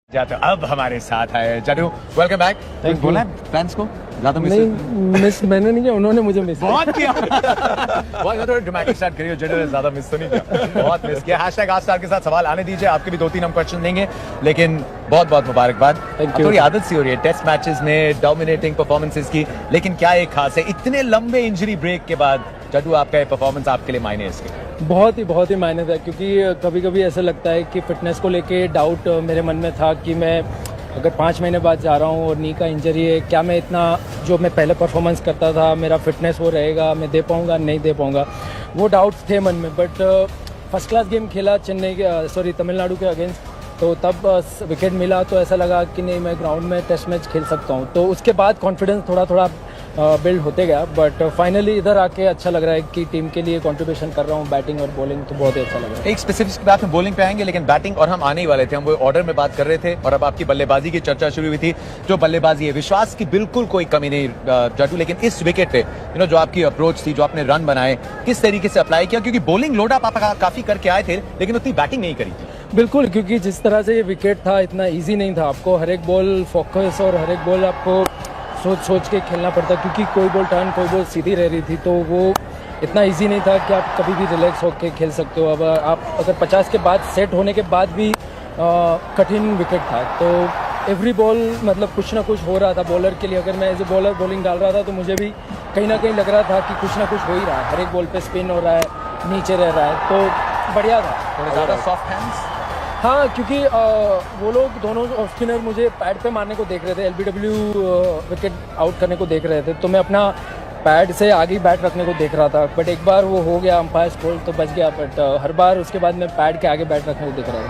जाते अब हमारे साथ आए जादू। Welcome back. Thank बोला फैंस को ज्यादा नहीं मिस मैंने नहीं किया, उन्होंने मुझे मिस बहुत किया। बहुत थोड़ा ड्रामेटिक स्टार्ट करिए, जादू ने ज्यादा मिस तो नहीं किया, बहुत मिस किया। हैशटैग आज स्टार के साथ सवाल आने दीजिए, आपके भी 2-3 हम क्वेश्चन देंगे, लेकिन बहुत बहुत मुबारकबाद। Thank you. थोड़ी आदत सी हो रही है टेस्ट मैचेस में डोमिनेटिंग परफॉर्मेंसेस की, लेकिन क्या एक खास है इतने लंबे इंजरी ब्रेक के बाद जादू आपका ये परफॉर्मेंस आपके लिए मायने है इसके? बहुत ही मायने था, क्योंकि कभी कभी ऐसा लगता है कि फिटनेस को लेके डाउट मेरे मन में था कि मैं अगर 5 महीने बाद जा रहा हूँ और नी का इंजरी है, क्या मैं इतना जो मैं पहले परफॉर्मेंस करता था मेरा फिटनेस वो रहेगा, मैं दे पाऊँगा नहीं दे पाऊँगा, वो डाउट्स थे मन में। बट फर्स्ट क्लास गेम खेला चेन्नई के तमिलनाडु के अगेंस्ट, तो तब विकेट मिला तो ऐसा लगा कि नहीं मैं ग्राउंड में टेस्ट मैच खेल सकता हूँ। तो उसके बाद कॉन्फिडेंस थोड़ा बिल्ड होते गया, बट फाइनली इधर आके अच्छा लग रहा है कि टीम के लिए कंट्रीब्यूशन कर रहा हूँ, बैटिंग और बॉलिंग तो बहुत ही अच्छा लग रहा है। एक स्पेसिफिक बात में बॉलिंग पे आएंगे, लेकिन बैटिंग और हम आने ही वाले थे, हम वो ऑर्डर में बात कर रहे थे और अब आपकी बल्लेबाजी की चर्चा शुरू हुई थी। जो बल्लेबाजी है विश्वास की बिल्कुल कोई कमी नहीं जादू, लेकिन इस विकेट पे जो आपकी अप्रोच थी, जो आपने रन बनाए, किस तरीके से अप्लाई किया? क्योंकि बॉलिंग लोड आप काफी करके आए थे, लेकिन उतनी बैटिंग नहीं करी थी। बिल्कुल, क्योंकि जिस तरह से ये विकेट था इतना इजी नहीं था, आपको हर एक बॉल फोकस और हर एक बॉल आपको सोच के खेलना पड़ता, क्योंकि कोई बॉल टर्न कोई बॉल सीधी रह रही थी, तो वो इतना इजी नहीं था कि आप कभी भी रिलैक्स होकर खेल सकते हो। अब आप अगर 50 के बाद सेट होने के बाद भी कठिन विकेट था, तो एवरी बॉल मतलब कुछ ना कुछ हो रहा था बॉलर के लिए। अगर मैं एज ए बॉलर बॉलिंग डाल रहा था तो मुझे भी कहीं ना कहीं लग रहा था कि कुछ ना कुछ हो ही रहा है, हर एक बॉल पे स्पिन हो रहा है, नीचे रह रहा है, तो बढ़िया था। थोड़े ज्यादा सॉफ्ट हैंड्स? हाँ, क्योंकि वो लोग दोनों ऑफ स्पिनर मुझे पैड पे मारने को देख रहे थे, एलबीडब्ल्यू विकेट आउट करने को देख रहे थे, तो मैं अपना पैड से आगे बैट रखने को देख रहा था। बट एक बार वो हो गया अंपायर कॉल तो बच गया, बट हर बार उसके बाद मैं पैड के आगे बैट रखने को देख रहा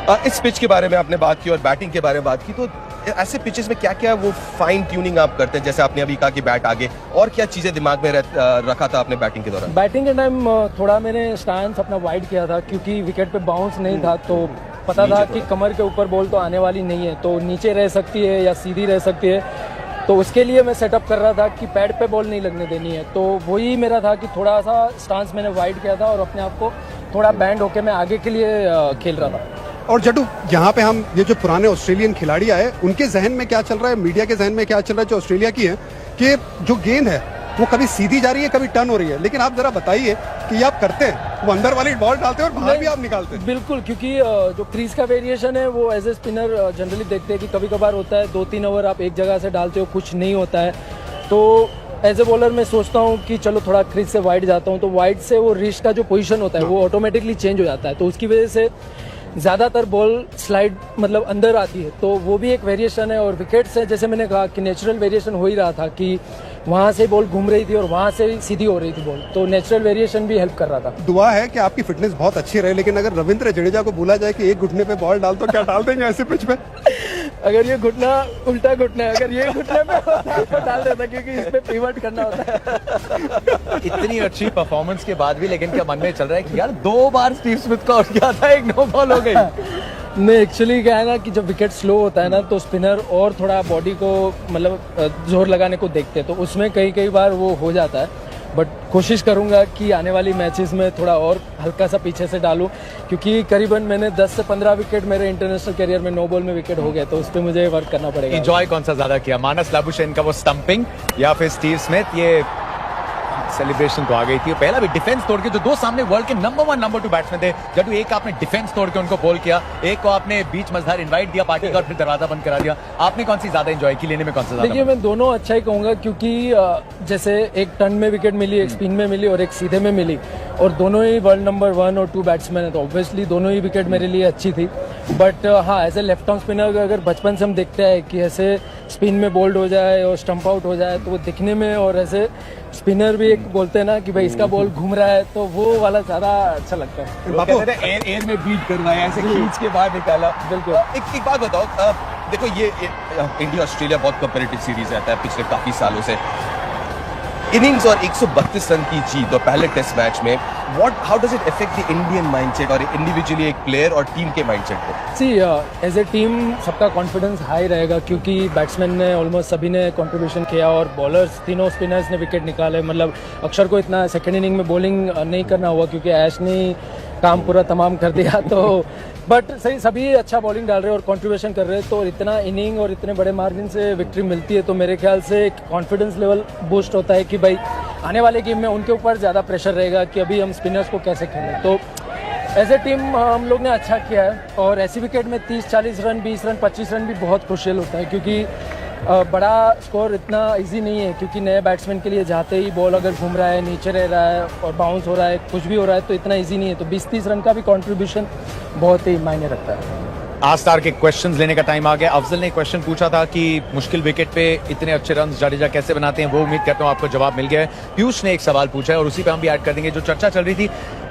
था। इस पिच के बारे में आपने बात की और बैटिंग के बारे में बात की, तो ऐसे पिचेस में क्या क्या वो फाइन ट्यूनिंग आप करते हैं? जैसे आपने अभी कहा कि बैट आगे, और क्या चीजें दिमाग में रखा था आपने बैटिंग के दौरान? बैटिंग के टाइम थोड़ा मैंने स्टांस अपना वाइड किया था, क्योंकि विकेट पे बाउंस नहीं था, तो पता था कि कमर के ऊपर बॉल तो आने वाली नहीं है, तो नीचे रह सकती है या सीधी रह सकती है, तो उसके लिए मैं सेटअप कर रहा था कि पैड पे बॉल नहीं लगने देनी है। तो वही मेरा था कि थोड़ा सा स्टांस मैंने वाइड किया था और अपने आप को थोड़ा बैंड होके मैं आगे के लिए खेल रहा था। और जड्डू, यहाँ पे हम ये जो पुराने ऑस्ट्रेलियन खिलाड़ी आए, उनके जहन में क्या चल रहा है, मीडिया के जहन में क्या चल रहा है जो ऑस्ट्रेलिया की है, कि जो गेंद है वो कभी सीधी जा रही है कभी टर्न हो रही है, लेकिन आप जरा बताइए कि ये आप करते हैं, वो अंदर वाली बॉल डालते हैं और बाहर भी आप निकालते हैं? बिल्कुल, क्योंकि जो क्रीज का वेरिएशन है वो एज ए स्पिनर जनरली देखते हैं कि कभी कभार होता है 2-3 ओवर आप एक जगह से डालते हो, कुछ नहीं होता है, तो एज ए बॉलर मैं सोचता हूँ कि चलो थोड़ा क्रीज से वाइड जाता हूँ, तो वाइड से वो रिस्ट का जो पोजीशन होता है वो ऑटोमेटिकली चेंज हो जाता है, तो उसकी वजह से ज़्यादातर बॉल स्लाइड मतलब अंदर आती है, तो वो भी एक वेरिएशन है। और विकेट से जैसे मैंने कहा कि नेचुरल वेरिएशन हो ही रहा था कि वहाँ से बॉल घूम रही थी और वहाँ से सीधी हो रही थी बॉल, तो नेचुरल वेरिएशन भी हेल्प कर रहा था। दुआ है कि आपकी फिटनेस बहुत अच्छी रहे, लेकिन अगर रविंद्र जडेजा को बोला जाए कि एक घुटने पे बॉल डाल, तो क्या डाल देंगे ऐसे पिच पे? अगर ये घुटना उल्टा घुटना है, अगर ये घुटने पे होता तो डाल देता, क्योंकि इस पे पिवट करना होता है। इतनी अच्छी परफॉर्मेंस के बाद भी लेकिन क्या मन में चल रहा है कि यार 2 बार स्टीव स्मिथ का आउट किया था, एक नो बॉल हो गई? नहीं, एक्चुअली क्या है ना कि जब विकेट स्लो होता है ना, तो स्पिनर और थोड़ा बॉडी को मतलब जोर लगाने को देखते हैं, तो उसमें कई बार वो हो जाता है, बट कोशिश करूंगा कि आने वाली मैचेस में थोड़ा और हल्का सा पीछे से डालूं, क्योंकि करीबन मैंने 10 से 15 विकेट मेरे इंटरनेशनल करियर में नो बॉल में विकेट हो गए, तो उस पर मुझे वर्क करना पड़ेगा। एंजॉय कौन सा ज्यादा किया, मानस लाबुशेन का वो स्टंपिंग या फिर स्टीव स्मिथ? ये सेलिब्रेशन तो आ गई थी, पहला भी डिफेंस तोड़ के, जो 2 सामने वर्ल्ड के नंबर 1 नंबर 2 बैट्समैन थे जब एक आपने डिफेंस तोड़ के उनको बॉल किया, एक को आपने बीच मझधार इनवाइट दिया पार्टी का और फिर दरवाजा बंद करा दिया, आपने कौन सी ज्यादा एंजॉय की, लेने में कौन सा ज्यादा? देखिए, मैं दोनों अच्छा ही कहूंगा, क्योंकि जैसे एक टर्न में विकेट मिली, एक स्पिन में मिली और एक सीधे में मिली, और दोनों ही वर्ल्ड नंबर 1 और 2 बैट्समैन है, तो ऑब्वियसली दोनों ही विकेट मेरे लिए अच्छी थी। बट हाँ, as a left arm spinner अगर बचपन से हम देखते हैं कि ऐसे स्पिन में बोल्ड हो जाए और स्टंप आउट हो जाए, तो वो दिखने में, और ऐसे स्पिनर भी एक बोलते हैं ना कि भाई इसका बॉल घूम रहा है, तो वो वाला ज्यादा अच्छा लगता है। एयर में बीट करवाया, ऐसे खींच के बाहर निकाला। बिल्कुल। एक बात बताओ, देखो ये इंडिया ऑस्ट्रेलिया बहुत कॉम्पिटिटिव सीरीज रहता है पिछले काफी सालों से। इनिंग्स और 132 रन की जीत और पहले टेस्ट मैच में how does it affect the Indian mindset और इंडिविजुअली एक प्लेयर और टीम के माइंडसेट को? सी एज ए टीम सबका कॉन्फिडेंस हाई रहेगा, क्योंकि बैट्समैन ने ऑलमोस्ट सभी ने कंट्रीब्यूशन किया और बॉलर्स तीनों स्पिनर्स ने विकेट निकाले। मतलब अक्षर को इतना सेकेंड इनिंग में बॉलिंग नहीं करना हुआ, क्योंकि ऐश ने काम पूरा तमाम कर दिया। तो बट सही, सभी अच्छा बॉलिंग डाल रहे हैं और कंट्रीब्यूशन कर रहे हैं, तो इतना इनिंग और इतने बड़े मार्जिन से विक्ट्री मिलती है तो मेरे ख्याल से एक कॉन्फिडेंस लेवल बूस्ट होता है कि भाई आने वाले गेम में उनके ऊपर ज़्यादा प्रेशर रहेगा कि अभी हम स्पिनर्स को कैसे खेलें। तो एज ए टीम हम लोग ने अच्छा किया है और ऐसी विकेट में 30-40 रन, 20 रन, 25 रन भी बहुत क्रुशियल होता है, क्योंकि बड़ा स्कोर इतना इजी नहीं है, क्योंकि नए बैट्समैन के लिए जाते ही बॉल अगर घूम रहा है, नीचे रह रहा है और बाउंस हो रहा है, कुछ भी हो रहा है, तो इतना इजी नहीं है। तो 20-30 रन का भी कंट्रीब्यूशन बहुत ही मायने रखता है। आस्तार के क्वेश्चंस लेने का टाइम आ गया। अफजल ने क्वेश्चन पूछा था कि मुश्किल विकेट पे इतने अच्छे रन जडेजा कैसे बनाते हैं, वो उम्मीद करता हूँ आपको जवाब मिल गया है। पीयूष ने एक सवाल पूछा है और उसी पे हम भी ऐड कर देंगे। जो चर्चा चल रही थी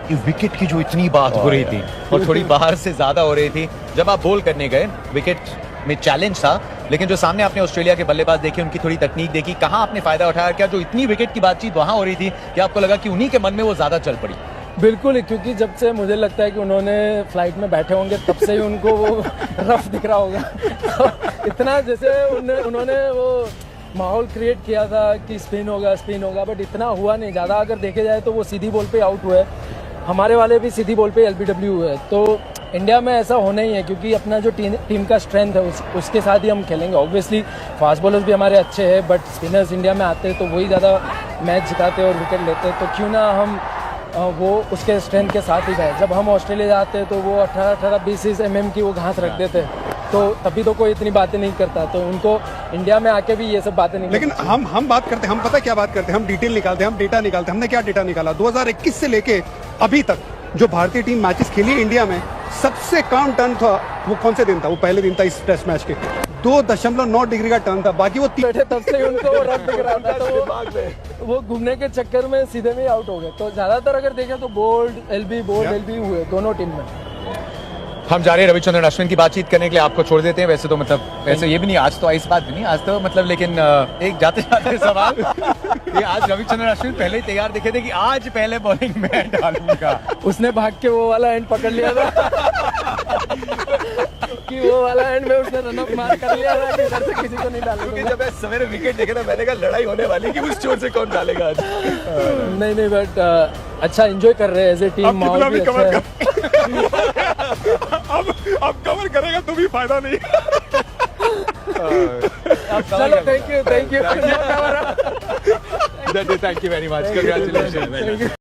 कि विकेट की जो इतनी बात हो रही थी और थोड़ी बाहर से ज्यादा हो रही थी, जब आप बॉल करने गए विकेट में चैलेंज था, लेकिन जो सामने आपने ऑस्ट्रेलिया के बल्लेबाज देखे, उनकी थोड़ी तकनीक देखी, कहाँ आपने फायदा उठाया? क्या जो इतनी विकेट की बातचीत वहां हो रही थी, क्या आपको लगा कि उन्हीं के मन में वो ज्यादा चल पड़ी? बिल्कुल, क्योंकि जब से मुझे लगता है कि उन्होंने फ्लाइट में बैठे होंगे तब से ही उनको वो रफ दिख रहा होगा। तो इतना जैसे उन्होंने वो माहौल क्रिएट किया था कि स्पिन होगा, बट इतना हुआ नहीं ज़्यादा। अगर देखे जाए तो वो सीधी बॉल पे आउट हुए, हमारे वाले भी सीधी बॉल पे एलबीडब्ल्यू हुए। तो इंडिया में ऐसा होना ही है, क्योंकि अपना जो टीम का स्ट्रेंथ है उसके साथ ही हम खेलेंगे। ऑब्वियसली फास्ट बॉलर्स भी हमारे अच्छे हैं, बट स्पिनर्स इंडिया में आते हैं तो वही ज़्यादा मैच जिताते हैं और विकेट लेते हैं। तो क्यों ना हम वो उसके स्ट्रेंथ के साथ ही गए। जब हम ऑस्ट्रेलिया जाते हैं तो वो 18-20 mm की वो घास रख देते, तो तभी तो कोई इतनी बातें नहीं करता। तो उनको इंडिया में आके भी ये सब बातें नहीं लेकिन हम बात करते हैं, हम पता क्या बात करते हैं, हम डिटेल निकालते हैं, हम डेटा निकालते हैं। हमने क्या डेटा निकाला? 2021 से लेके अभी तक जो भारतीय टीम मैचेस खेली इंडिया में, सबसे कम टर्न था वो कौन से दिन था? वो पहले दिन था इस टेस्ट मैच के, 2.9 डिग्री का टर्न था। बाकी वो बैठे तब से ही उनको रन दिख रहा था, तो वो घूमने के चक्कर में सीधे में आउट हो गए। तो ज्यादातर अगर देखें तो बोल्ड एलबी हुए दोनों टीम में। हम जा रहे हैं रविचंद्रन अश्विन की बातचीत करने के लिए, आपको छोड़ देते हैं। वैसे तो मतलब वैसे ये भी नहीं, आज तो इस बात भी नहीं, आज तो मतलब, लेकिन एक जाते जाते सवाल ये आज रविचंद्रन अश्विन पहले ही तैयार दिखे थे कि आज पहले बॉलिंग में डालूंगा। उसने भाग के वो वाला एंड पकड़ लिया था कि वो वाला एंड में उसने रन अप मार कर लिया था कि इधर से किसी को नहीं डालेगा। जब मैं सवेरे विकेट देखे था मैंने कहा लड़ाई होने वाली कि उस चोर से कौन डालेगा आज। नहीं, बट अच्छा एंजोय कर रहे हैं एज ए टीम। माहौल भी अच्छा है। अब कवर करेगा तो भी फायदा नहीं। चलो, thank you. Thank you very much, congratulation.